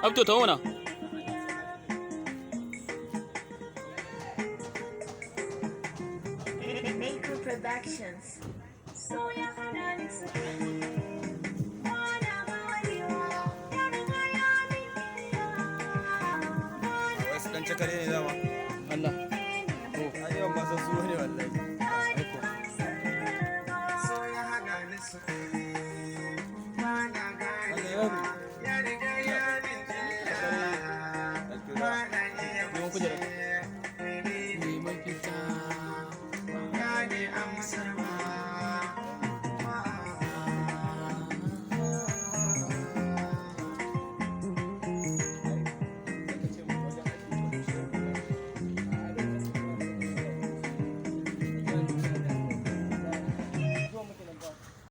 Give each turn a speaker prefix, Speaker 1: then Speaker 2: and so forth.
Speaker 1: Abdu ta wana.
Speaker 2: Maker Productions.
Speaker 3: Wasu ɗan cakare ne dama.
Speaker 1: Allah.
Speaker 3: Ayyuan ba su ne wallahi.
Speaker 2: So ya hana ni su